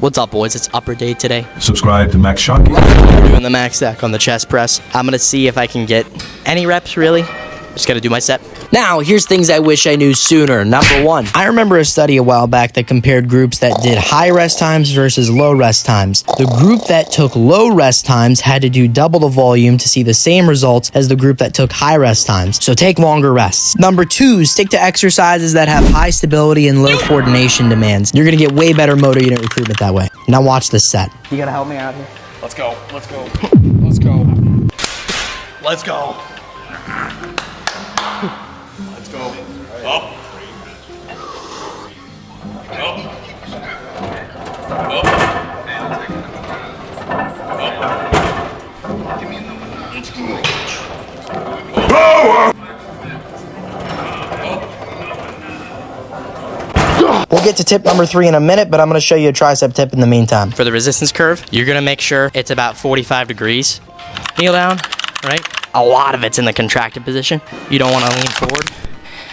What's up, boys? It's upper day today. Subscribe to Max Shocky. We're doing the max stack on the chest press. I'm gonna see if I can get any reps, really. Just gotta do my set. Now, here's things I wish I knew sooner. Number one, I remember a study a while back that compared groups that did high rest times versus low rest times. The group that took low rest times had to do double the volume to see the same results as the group that took high rest times. So take longer rests. Number two, stick to exercises that have high stability and low coordination demands. You're gonna get way better motor unit recruitment that way. Now watch this set. You gotta help me out here. Let's go. Let's go. Let's go. Let's go. Let's go. Up. Up. Up. We'll get to tip number 3 in a minute, but I'm gonna show you a tricep tip in the meantime. For the resistance curve, you're gonna make sure it's about 45 degrees. Kneel down, right? A lot of it's in the contracted position. You don't wanna lean forward,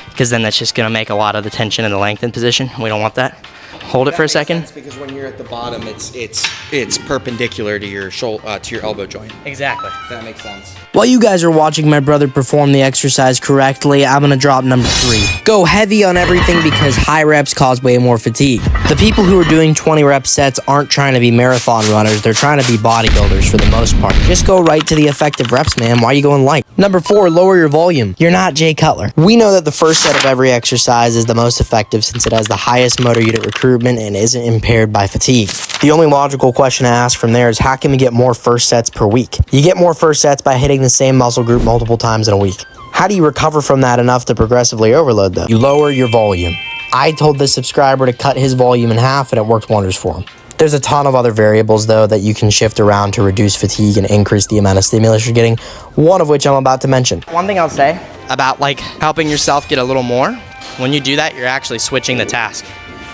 because then that's just gonna make a lot of the tension in the lengthened position. We don't want that. Hold it for a second. Because when you're at the bottom, it's perpendicular to your shoulder, to your elbow joint. Exactly. That makes sense. While you guys are watching my brother perform the exercise correctly, I'm gonna drop number 3. Go heavy on everything because high reps cause way more fatigue. The people who are doing 20 rep sets aren't trying to be marathon runners, they're trying to be bodybuilders for the most part. Just go right to the effective reps, man. Why are you going light? Number 4, lower your volume. You're not Jay Cutler. We know that the first set of every exercise is the most effective since it has the highest motor unit recruitment and isn't impaired by fatigue. The only logical question to ask from there is how can we get more first sets per week? You get more first sets by hitting the same muscle group multiple times in a week. How do you recover from that enough to progressively overload though? You lower your volume. I told this subscriber to cut his volume in half and it worked wonders for him. There's a ton of other variables though that you can shift around to reduce fatigue and increase the amount of stimulus you're getting, one of which I'm about to mention. One thing I'll say about like helping yourself get a little more, when you do that, you're actually switching the task.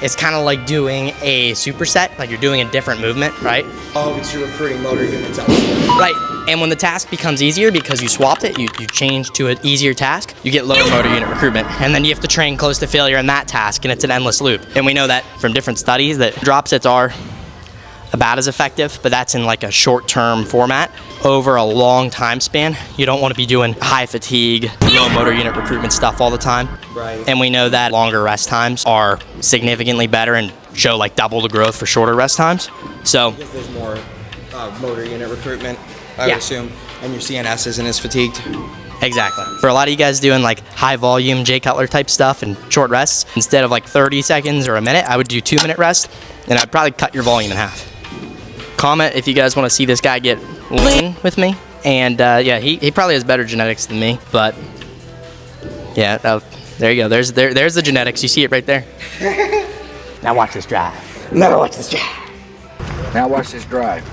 It's kind of like doing a superset, like you're doing a different movement, right? Oh, because you're recruiting motor units out. Right, and when the task becomes easier because you swapped it, you change to an easier task, you get lower motor unit recruitment. And then you have to train close to failure in that task, and it's an endless loop. And we know that from different studies that drop sets are about as effective, but that's in like a short-term format. Over a long time span, you don't want to be doing high fatigue, low motor unit recruitment stuff all the time. Right. And we know that longer rest times are significantly better and show like double the growth for shorter rest times. So Because there's more motor unit recruitment, I would assume, and your CNS isn't as fatigued. exactly. For a lot of you guys doing like high volume Jay Cutler type stuff and short rests, instead of like 30 seconds or a minute, I would do 2-minute rest, and I'd probably cut your volume in half. Comment if you guys want to see this guy get lean with me, and yeah, he probably has better genetics than me, but yeah, there you go. There's the genetics. You see it right there. Now watch this drive. Now watch this drive. Now watch this drive.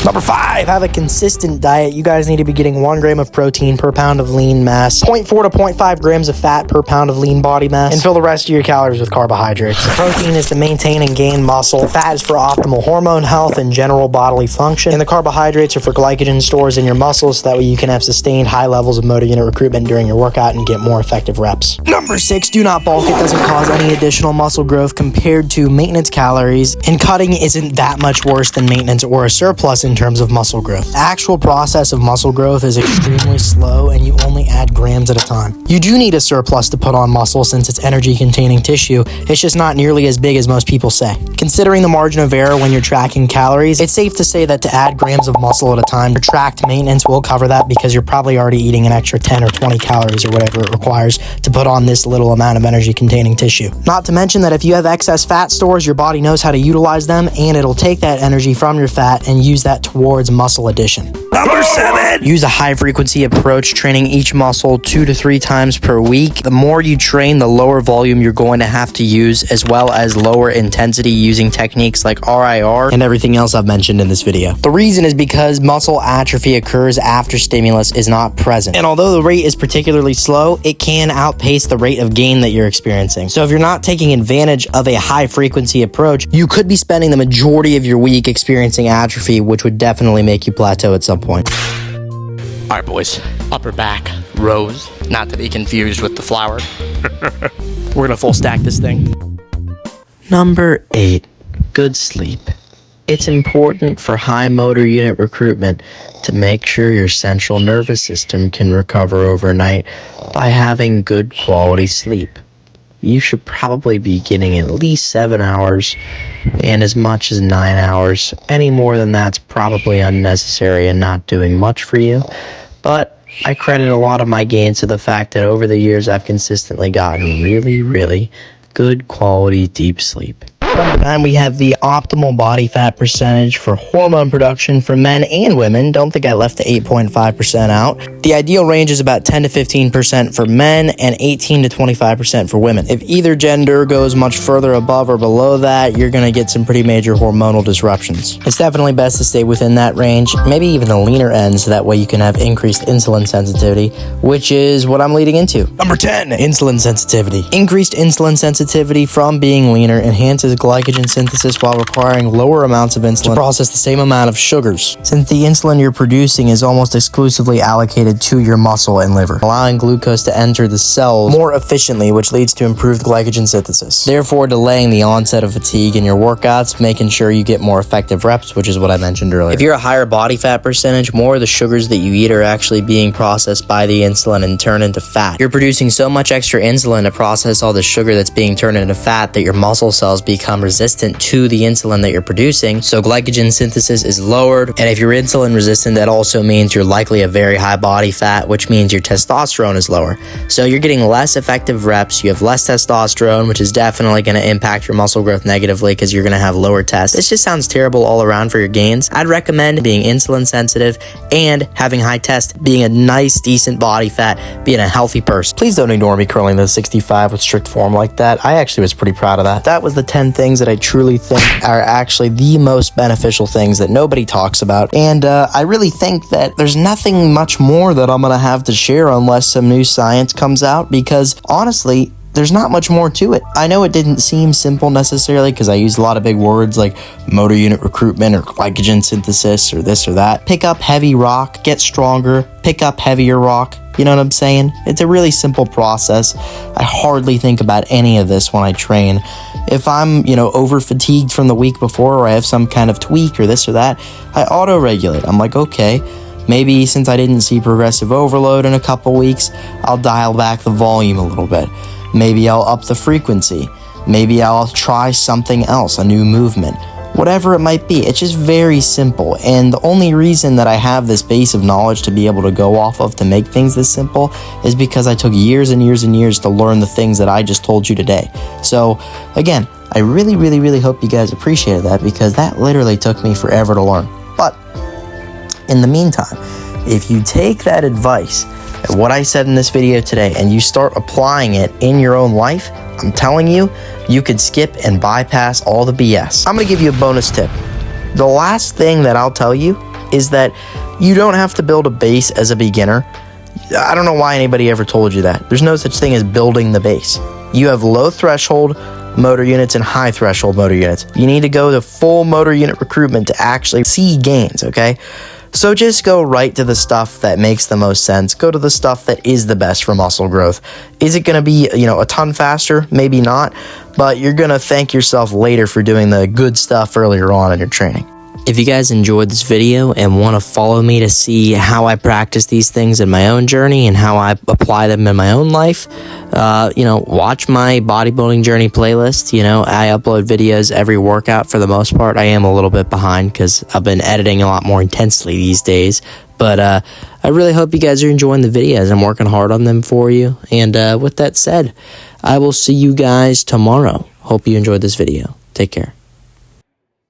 Number 5, have a consistent diet. You guys need to be getting 1 gram of protein per pound of lean mass, 0.4 to 0.5 grams of fat per pound of lean body mass, and fill the rest of your calories with carbohydrates. The protein is to maintain and gain muscle. The fat is for optimal hormone health and general bodily function, and the carbohydrates are for glycogen stores in your muscles so that way you can have sustained high levels of motor unit recruitment during your workout and get more effective reps. Number 6, do not bulk. It doesn't cause any additional muscle growth compared to maintenance calories, and cutting isn't that much worse than maintenance or a surplus in terms of muscle growth. The actual process of muscle growth is extremely slow and you only add grams at a time. You do need a surplus to put on muscle since it's energy containing tissue. It's just not nearly as big as most people say. Considering the margin of error when you're tracking calories, it's safe to say that to add grams of muscle at a time, your tracked maintenance will cover that because you're probably already eating an extra 10 or 20 calories or whatever it requires to put on this little amount of energy containing tissue. Not to mention that if you have excess fat stores, your body knows how to utilize them and it'll take that energy from your fat and use that towards muscle addition. Number 7, use a high frequency approach, training each muscle 2 to 3 times per week. The more you train, the lower volume you're going to have to use, as well as lower intensity using techniques like RIR and everything else I've mentioned in this video. The reason is because muscle atrophy occurs after stimulus is not present. And although the rate is particularly slow, it can outpace the rate of gain that you're experiencing. So if you're not taking advantage of a high frequency approach, you could be spending the majority of your week experiencing atrophy, which would definitely make you plateau at some point. All right, boys, upper back rows, not to be confused with the flower. We're gonna full stack this thing. Number 8, Good sleep. It's important for high motor unit recruitment to make sure your central nervous system can recover overnight by having good quality sleep. You should probably be getting at least 7 hours and as much as 9 hours. Any more than that's probably unnecessary and not doing much for you. But I credit a lot of my gains to the fact that over the years I've consistently gotten really good quality deep sleep. And we have the optimal body fat percentage for hormone production for men and women. Don't think I left the 8.5% out. The ideal range is about 10 to 15% for men and 18 to 25% for women. If either gender goes much further above or below that, you're going to get some pretty major hormonal disruptions. It's definitely best to stay within that range, maybe even the leaner end, so that way you can have increased insulin sensitivity, which is what I'm leading into. Number 10, insulin sensitivity. Increased insulin sensitivity from being leaner enhances glycogen synthesis while requiring lower amounts of insulin to process the same amount of sugars. Since the insulin you're producing is almost exclusively allocated to your muscle and liver, allowing glucose to enter the cells more efficiently, which leads to improved glycogen synthesis. Therefore, delaying the onset of fatigue in your workouts, making sure you get more effective reps, which is what I mentioned earlier. If you're a higher body fat percentage, more of the sugars that you eat are actually being processed by the insulin and turned into fat. You're producing so much extra insulin to process all the sugar that's being turned into fat that your muscle cells become resistant to the insulin that you're producing, so glycogen synthesis is lowered. And if you're insulin resistant, that also means you're likely a very high body fat, which means your testosterone is lower. So you're getting less effective reps, you have less testosterone, which is definitely going to impact your muscle growth negatively because you're going to have lower test. This just sounds terrible all around for your gains. I'd recommend being insulin sensitive and having high test, being a nice, decent body fat, being a healthy person. Please don't ignore me curling the 65 with strict form like that. I actually was pretty proud of that. That was the 10 things that I truly think are actually the most beneficial things that nobody talks about. And I really think that there's nothing much more that I'm going to have to share unless some new science comes out, because honestly, there's not much more to it. I know it didn't seem simple necessarily because I used a lot of big words like motor unit recruitment or glycogen synthesis or this or that. Pick up heavy rock, get stronger, pick up heavier rock. You know what I'm saying? It's a really simple process. I hardly think about any of this when I train. If I'm, over fatigued from the week before, or I have some kind of tweak or this or that, I auto-regulate. I'm like, okay, maybe since I didn't see progressive overload in a couple weeks, I'll dial back the volume a little bit. Maybe I'll up the frequency. Maybe I'll try something else, a new movement. Whatever it might be, it's just very simple. And the only reason that I have this base of knowledge to be able to go off of to make things this simple is because I took years and years and years to learn the things that I just told you today. So again, I really hope you guys appreciated that, because that literally took me forever to learn. But in the meantime, if you take that advice and what I said in this video today and you start applying it in your own life, I'm telling you, you could skip and bypass all the BS. I'm going to give you a bonus tip. The last thing that I'll tell you is that you don't have to build a base as a beginner. I don't know why anybody ever told you that. There's no such thing as building the base. You have low threshold motor units and high threshold motor units. You need to go to full motor unit recruitment to actually see gains, okay? So just go right to the stuff that makes the most sense. Go to the stuff that is the best for muscle growth. Is it going to be, a ton faster? Maybe not, but you're going to thank yourself later for doing the good stuff earlier on in your training. If you guys enjoyed this video and want to follow me to see how I practice these things in my own journey and how I apply them in my own life, watch my bodybuilding journey playlist. I upload videos every workout for the most part. I am a little bit behind because I've been editing a lot more intensely these days. But I really hope you guys are enjoying the videos. I'm working hard on them for you. And with that said, I will see you guys tomorrow. Hope you enjoyed this video. Take care.